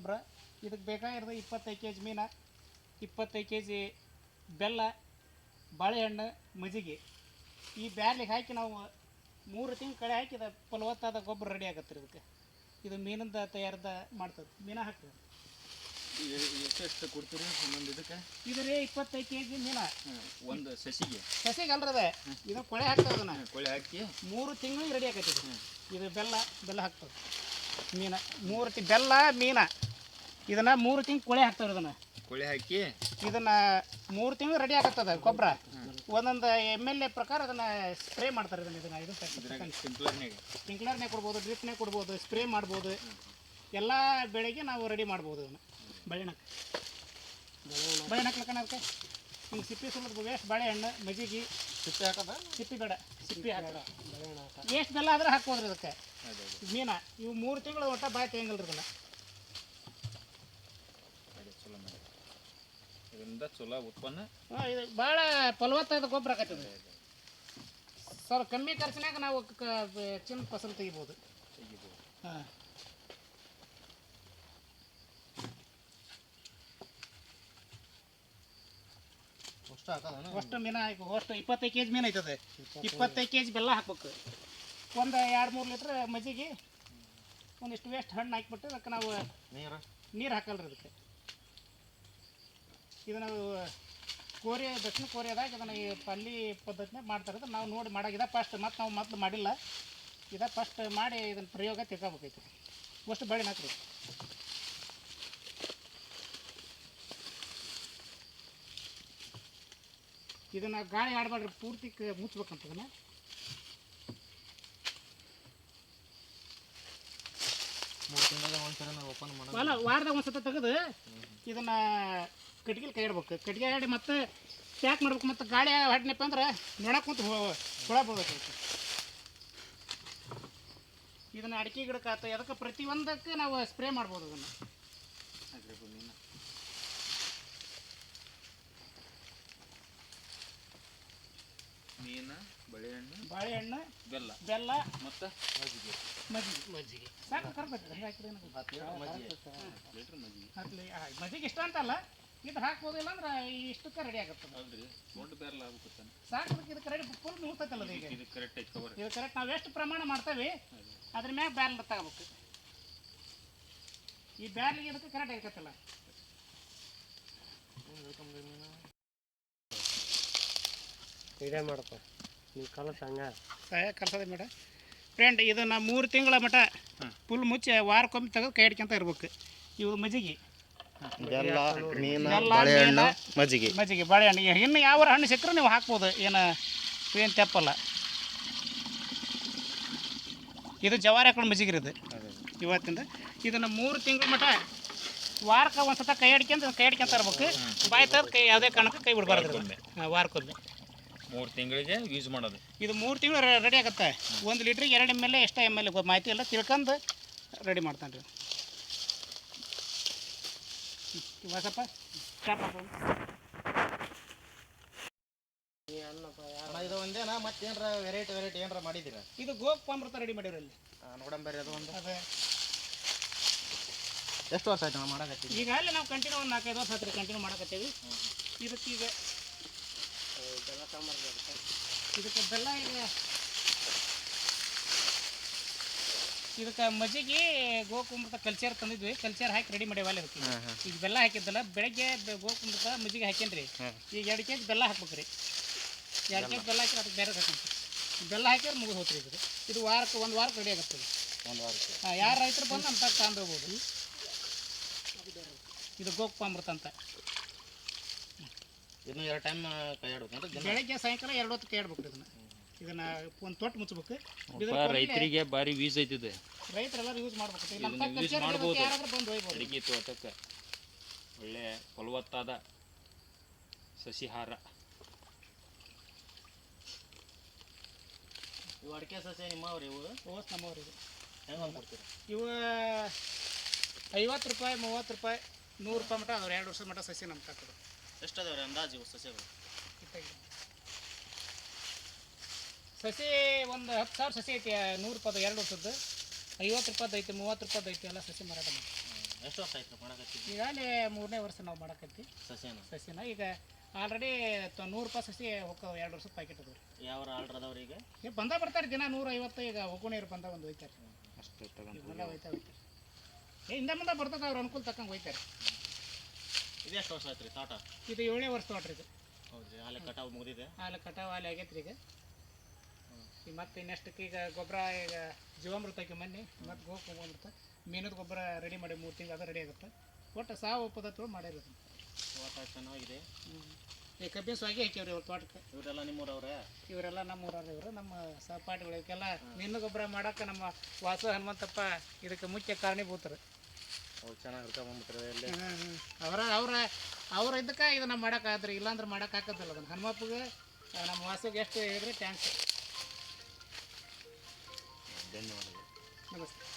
ಗೊಬ್ಬರ ಇದಕ್ಕೆ ಬೇಕಾಗಿರೋದು 25 kg ಮೀನು, 25 kg ಬೆಲ್ಲ, ಬಾಳೆಹಣ್ಣು, ಮಜ್ಜಿಗೆ. ಈ ಬ್ಯಾರ್ಲಿಗೆ ಹಾಕಿ ನಾವು 3 ತಿಂಗಳು ಕಳೆ ಹಾಕಿ ಇದು ಫಲವತ್ತಾದ ಗೊಬ್ಬರ ರೆಡಿ ಆಗುತ್ತೆ. ಇದಕ್ಕೆ ಇದು ಮೀನಿಂದ ತಯಾರದ ಮಾಡ್ತದೆ. ಮೀನ ಹಾಕ್ತದೆ. ಎಷ್ಟು ಕೊಡ್ತೀರಿ ಒಂದೊಂದು ಇದಕ್ಕೆ? ಇದು ರೀ 25 kg ಮೀನು ಒಂದು ಸಸಿಗೆ ಅಲ್ರದ ಇದು ಕೊಳೆ ಹಾಕ್ತದೆ. ಅದನ್ನು ಕೊಳೆ ಹಾಕಿ 3 ತಿಂಗಳಿಗೆ ರೆಡಿ ಆಗತ್ತೆ. ಇದು ಬೆಲ್ಲ ಹಾಕ್ತದೆ. ಮೀನು 3 ಬೆಲ್ಲ ಮೀನು ಇದನ್ನು 3 ತಿಂಗಳು ಕೊಳೆ ಹಾಕ್ತವ್ರಿ. ಇದನ್ನು ಕೊಳೆ ಹಾಕಿ ಇದನ್ನು 3 ತಿಂಗಳು ರೆಡಿ ಆಗತ್ತದ ಗೊಬ್ಬರ. ಒಂದೊಂದು ML ಪ್ರಕಾರ ಅದನ್ನು ಸ್ಪ್ರೇ ಮಾಡ್ತಾರೆ. ಇದನ್ನು ಸ್ಪ್ರಿಂಕ್ಲರ್ನೇ ಕೊಡ್ಬೋದು, ಡ್ರಿಪ್ನೇ ಕೊಡ್ಬೋದು, ಸ್ಪ್ರೇ ಮಾಡ್ಬೋದು. ಎಲ್ಲ ಬೆಳೆಗೆ ನಾವು ರೆಡಿ ಮಾಡ್ಬೋದು. ಅದನ್ನು ಬಾಳೆಹಣ್ಣು ಅದಕ್ಕೆ ಹಿಂಗೆ ಸಿಪ್ಪಿ ಸುಲಿದು ವೇಸ್ಟ್ ಬಾಳೆಹಣ್ಣು, ಮಜ್ಜಿಗೆ, ಸಿಪ್ಪೆ ಹಾಕೋದ? ಸಿಪ್ಪಿ ಬೇಡ, ಸಿಪ್ಪಿ ಹಾಕೋದ. ವೇಸ್ಟ್ ಬೆಲ್ಲ ಆದ್ರೆ ಹಾಕ್ಬೋದ್ರಿ ಇದಕ್ಕೆ. ಮೀನು ಇವು 3 ತಿಂಗಳು ಒಟ್ಟ ಬಾಯಿ ತೆಗಿಯಂಗಿಲ್ಲ. ಇದನ್ನು ಇದರಿಂದ ಚಲೋ ಉತ್ಪನ್ನ. ಇದು ಭಾಳ ಫಲವತ್ತಾದ ಗೊಬ್ಬರ ಆಕೈತದೆ. ಸ್ವಲ್ಪ ಕಮ್ಮಿ ಖರ್ಚಿನಾಗ ನಾವು ಚಿನ್ನ ಫಸಲು ತೆಗಿಬೋದು. ಹಾಂ, ಅಷ್ಟು ಮೀನು ಹಾಕಿ ಅಷ್ಟು 25 kg ಮೀನು ಐತದೆ. 25 kg ಬೆಲ್ಲ ಹಾಕ್ಬೇಕು. ಒಂದು 2-3 ಲೀಟ್ರ್ ಮಜ್ಜಿಗೆ, ಒಂದಿಷ್ಟು ವೇಸ್ಟ್ ಹಣ್ಣು ಹಾಕಿಬಿಟ್ಟು ಅದಕ್ಕೆ ನಾವು ನೀರು ಹಾಕಲ್ರಿ. ಅದಕ್ಕೆ ಇದು ನಾವು ದಕ್ಷಿಣ ಕೊರಿಯಾದಾಗ ಇದನ್ನು ಈ ಪಲ್ಲಿ ಪದ್ಧತಿನ ಮಾಡ್ತಾರೆ. ನಾವು ನೋಡಿ ಮಾಡಾಗಿದೆ ಫಸ್ಟ್. ನಾವು ಮೊದಲು ಮಾಡಿಲ್ಲ. ಫಸ್ಟ್ ಮಾಡಿ ಇದನ್ನು ಪ್ರಯೋಗ ತಿಳ್ಕೊಬೇಕೈತಿ. ಅಷ್ಟು ಬೆಳೆ ಹಾಕ್ರಿ. ಇದನ್ನು ಗಾಳಿ ಆಡಬಾರ್ರಿ, ಪೂರ್ತಿ ಮುಚ್ಚಬೇಕಂತ. ಇದನ್ನು ಅಲ್ಲ, ವಾರದಾಗ ಒಂದು ಸತ ತೆಗೆದು ಇದನ್ನು ಕಟ್ಗಿಲಿ ಕೈ ಇಡ್ಬೇಕು. ಕಟ್ಗೆ ಆಡಿ ಮತ್ತೆ ಪ್ಯಾಕ್ ಮಾಡ್ಬೇಕು. ಮತ್ತು ಗಾಳಿ ಹಾಡಿನಪ್ಪ ಅಂದ್ರೆ ನೋಡಕ್ಕೆ ಕುಂತು ಹುಳ ಬೀಳ್ಬೇಕು. ಇದನ್ನು ಅಡಿಕೆ ಗಿಡಕ್ಕೆ ಆಯ್ತು ಅದಕ್ಕೆ ಪ್ರತಿಯೊಂದಕ್ಕೆ ನಾವು ಸ್ಪ್ರೇ ಮಾಡ್ಬೋದು. ಅದನ್ನು ಮೀನು, ಬಾಳೆಹಣ್ಣು, ಬೆಲ್ಲ ಮತ್ತು ಮಜ್ಜಿಗೆ ಸಾಕು. ಮಜ್ಜಿಗೆ ಇಷ್ಟ ಅಂತಲ್ಲ, ಇದು ಹಾಕ್ಬೋದಿಲ್ಲ ಅಂದ್ರೆ ಇಷ್ಟಕ್ಕೆ ರೆಡಿ ಆಗುತ್ತೆ. ಸಾಕು. ಇದಕ್ಕೆ ರೆಡಿ ಫುಲ್ ಮುಗಿಸ್ತೈತಲ್ಲ. ಇದು ಕರೆಕ್ಟ್. ನಾವು ಎಷ್ಟು ಪ್ರಮಾಣ ಮಾಡ್ತೇವೆ ಅದ್ರ ಮ್ಯಾಗ ಬ್ಯಾರ್ಲ್ ತಗೋಬೇಕು. ಈ ಬ್ಯಾರ್ಲಿಗೆ ಇದಕ್ಕೆ ಕರೆಕ್ಟ್ ಆಗತ್ತಲ್ಲ. ಇದೇ ಮಾಡಪ್ಪ ನೀವು ಕಲ್ಸೋದೆ ಮೇಡ ಫ್ರೆಂಡ್. ಇದು ನಾವು 3 ತಿಂಗಳ ಮಟ ಫುಲ್ ಮುಚ್ಚಿ ವಾರಕ್ಕೊಮ್ಮೆ ತೆಗೆದು ಕೈ ಹಿಡ್ಕೊಂತ ಇರ್ಬೇಕು. ಇವು ಮಜ್ಜಿಗೆ, ಮಜ್ಜಿಗೆ, ಬಾಳೆಹಣ್ಣು. ಇನ್ನು ಯಾವ ಹಣ್ಣು ಸಿಕ್ಕರೂ ನೀವು ಹಾಕ್ಬೋದು. ಏನು ತೆಪ್ಪಲ್ಲ. ಇದು ಜವಾರಿ ಹಾಕೊಂಡು ಮಜ್ಜಿಗೆ ಇದು ಇವತ್ತಿಂದ. ಇದನ್ನು 3 ತಿಂಗಳ ಮಟ ವಾರಕ್ಕೆ ಒಂದು ಸತ ಕೈ ಹಿಡ್ಕೊಂತ ಇರ್ಬೇಕು. ಬಾಯಿ ತೆಗೆದು ಯಾವುದೇ ಕಾರಣಕ್ಕೆ ಕೈ ಬಿಡಬಾರ್ದು. ವಾರಕ್ಕೊಮ್ಮೆ 3 ತಿಂಗಳಿಗೆ ಯೂಸ್ ಮಾಡೋದು. ಇದು 3 ತಿಂಗಳು ರೆಡಿ ಆಗುತ್ತೆ. 1 ಲೀಟ್ರಿಗೆ 2 ml ಎಷ್ಟು ml ಮಾಹಿತಿ ಎಲ್ಲ ತಿಳ್ಕೊಂಡು ರೆಡಿ ಮಾಡ್ತಾನೆ ರೀ. ಸ್ವಲ್ಪ ಇದು ಒಂದೇನಾ ಮತ್ತೆ ಏನಾರ ವೆರೈಟಿ ಏನಾರ ಮಾಡಿದ್ದೀರಾ? ಇದು ಗೋಪಾಮೃತ ರೆಡಿ ಮಾಡಿವ್ರಿ ಅಲ್ಲಿ. ನೋಡಂಬರಿ ಅದು ಒಂದು. ಅದೇ ಎಷ್ಟು ವರ್ಷ ಆಯ್ತು ನಾವು ಮಾಡಕತ್ತೀವಿ? ಈಗ ಅಲ್ಲಿ ನಾವು ಕಂಟಿನ್ಯೂ ಒಂದು 4-5 ವರ್ಷ ಆಯ್ತು ಕಂಟಿನ್ಯೂ ಮಾಡಕತ್ತೀವಿ. ಇದಕ್ಕೀಗ ಇದಕ್ಕೆ ಬೆಲ್ಲ, ಇದಕ್ಕೆ ಮಜ್ಜಿಗೆ ಗೋಕುಮೃತ ಕಲ್ಚರ್ ತಂದಿದ್ವಿ. ಕಲ್ಚರ್ ಹಾಕಿ ರೆಡಿ ಮಾಡ್ಯಾವ. ಅಲ್ಲಿ ಅದಕ್ಕೆ ಈಗ ಬೆಲ್ಲ ಹಾಕಿದ್ದಲ್ಲ. ಬೆಳಗ್ಗೆ ಗೋಕುಮೃತ ಮಜ್ಜಿಗೆ ಹಾಕೇನ್ರಿ. ಈಗ 2 kg ಬೆಲ್ಲ ಹಾಕ್ಬೇಕು ರೀ. 2 kg ಬೆಲ್ಲ ಹಾಕಿ ಅದಕ್ಕೆ ಬೇರೆ ಹಾಕಿ ಬೆಲ್ಲ ಹಾಕಿದ್ರೆ ಮುಗಿದು ಹೋಗ್ರಿ. ಇದು ಒಂದು ವಾರಕ್ಕೆ ರೆಡಿ ಆಗುತ್ತೆ. ಹಾಂ, ಯಾರು ರೈತರು ಬಂದು ನಮ್ಮ ತಗ ತಗೊಂಡು ಹೋಗ್ಬೋದು. ಇದು ಗೋಪಾಮೃತ ಅಂತ. ಇನ್ನು 2 ಟೈಮ್ ಕೈ ಆಡ್ಬೇಕು. ಬೆಳಗ್ಗೆ ಸಾಯಂಕಾಲ 2 ಹೊತ್ತು ಕೈ ಆಡ್ಬೇಕು. ಇದನ್ನ ಒಂದು ತೊಟ್ಟು ಮುಚ್ಚಬೇಕು. ರೈತರಿಗೆ ಭಾರಿ ಯೂಸ್ ಐತಿದೆ. ರೈತರೆಲ್ಲರೂ ಯೂಸ್ ಮಾಡ್ಬೇಕು. ಅಡಿಕೆ ತೋಟಕ್ಕೆ ಒಳ್ಳೆ ಫಲವತ್ತಾದ ಸಸಿಹಾರ. ಇವು ಅಡಿಕೆ ಸಸಿ ನಿಮ್ಮವ್ರಿ? ಇವು ನಮ್ಮವ್ರಿ. ಹೆಂಗೆ ಕೊಡ್ತೀರಾ? ಇವು 50 ರೂಪಾಯಿ, 30 ರೂಪಾಯಿ, 100 ರೂಪಾಯಿ ಮಟ ಅದಾವ್ರಿ. 2 ವರ್ಷದ ಮಟ ಸಸಿ ನಮ್ಮ ತಕ್ಕದು. ಎಷ್ಟು ಅದಾವ್ರಿ ಅಂದಾಜು ಇವು ಸಸಿಗಳು? ಸಸಿ ಒಂದು 10,000 ಸಸಿ ಐತಿ. 100 ರೂಪಾಯಿ 2 ವರ್ಷದ್ದು, 50 ರೂಪಾಯಿ ಐತಿ, 30 ರೂಪಾಯಿ ಐತಿ. ಎಲ್ಲ ಸಸಿ ಮಾರಾಟ ಮಾಡಿ. ಎಷ್ಟು ವರ್ಷ ಆಯ್ತು ಮಾಡಕತ್ತೀವಿ? ಈಗಾಗಲೇ 3ನೇ ವರ್ಷ ನಾವು ಮಾಡಕತ್ತಿ ಸಸಿನ. ಈಗ ಆಲ್ರೆಡಿ 100 ರೂಪಾಯಿ ಸಸಿ ಹೋಗ್ತಾವೆ, 2 ವರ್ಷದ ಪ್ಯಾಕೆಟ್ ಅದಾವೆ ರೀ. ಯಾವ ಆರ್ಡ್ರ್ ಅದಾವ್ರಿ ಈಗ? ಈಗ ಬರ್ತಾರೆ ದಿನ 150. ಈಗ ಹೋಗೋಣೀರು ಬಂದ ಹೋಯ್ತಾರೆ, ಅಷ್ಟು ತಗೊಂಡು ಇವೆಲ್ಲ ಹೋಯ್ತಾರೆ. ಹಿಂದೆ ಮುಂದೆ ಬರ್ತದೆ, ಅವ್ರ ಅನುಕೂಲ ತಕ್ಕಂಗೆ ಹೋಯ್ತಾರೆ. ಇದು ಎಷ್ಟು ವರ್ಷ ಆಯ್ತು ರೀ ತೋಟ? ಇದು 7ನೇ ವರ್ಷ ತೋಟ್ರಿ ಇದು. ಹೌದ್ರಿ, ಹಾಲೆ ಕಟಾವು ಮುಗಿದಿದೆ? ಹಾಲು ಕಟಾವು ಹಾಲೆ ಆಗೈತೆ ರೀ ಈಗ. ಈಗ ಮತ್ತೆ ನೆಕ್ಸ್ಟ್ಗೆ ಈಗ ಗೊಬ್ಬರ, ಈಗ ಜೀವಾಮೃತಕ್ಕೆ ಮೊನ್ನೆ ಮತ್ತು ಗೋಮೃತ ಮೀನದ ಗೊಬ್ಬರ ರೆಡಿ ಮಾಡಿ 3 ತಿಂಗಳು ಅದು ರೆಡಿ ಆಗುತ್ತೆ. ಒಟ್ಟು ಸಾವು ಪದ್ಧತಿಗಳು ಮಾಡಿರೋದು. ತೋಟ ಚೆನ್ನಾಗಿದೆ. ಈ ಕಬ್ಬಿನ ಸ್ವಾಗಿ ಹಾಕ್ಯವ್ರಿ ಅವ್ರ ತೋಟಕ್ಕೆ. ಇವರೆಲ್ಲ ನಿಮ್ಮೂರವ್ರೆ? ಇವರೆಲ್ಲ ನಮ್ಮೂರವ್ರು, ಇವರು ನಮ್ಮ ಸಹಪಾಠಿಗಳು. ಇವಕ್ಕೆಲ್ಲ ಮೀನು ಗೊಬ್ಬರ ಮಾಡೋಕೆ ನಮ್ಮ ವಾಸು ಹನುಮಂತಪ್ಪ ಇದಕ್ಕೆ ಮುಖ್ಯ ಕಾರಣೀಭೂತರು. ಅವ್ರು ಚೆನ್ನಾಗಿ ಹಿಡ್ಕೊಂಬಂದ್ಬಿಟ್ರೆ ಎಲ್ಲಿ? ಅವ್ರ ಇದಕ್ಕೆ ಇದನ್ನು ಮಾಡೋಕ್ಕಾದ್ರಿ, ಇಲ್ಲಾಂದ್ರೆ ಮಾಡೋಕ್ಕಾಗೋದಿಲ್ಲ. ಅದನ್ನು ಹನುಮಪ್ಪಗೆ ನಮ್ಮ ವಾಸುಗೆ ಎಷ್ಟು ಹೇಳಿದ್ರೆ ಥ್ಯಾಂಕ್ಸ್. ಧನ್ಯವಾದಗಳು. ನಮಸ್ತೆ.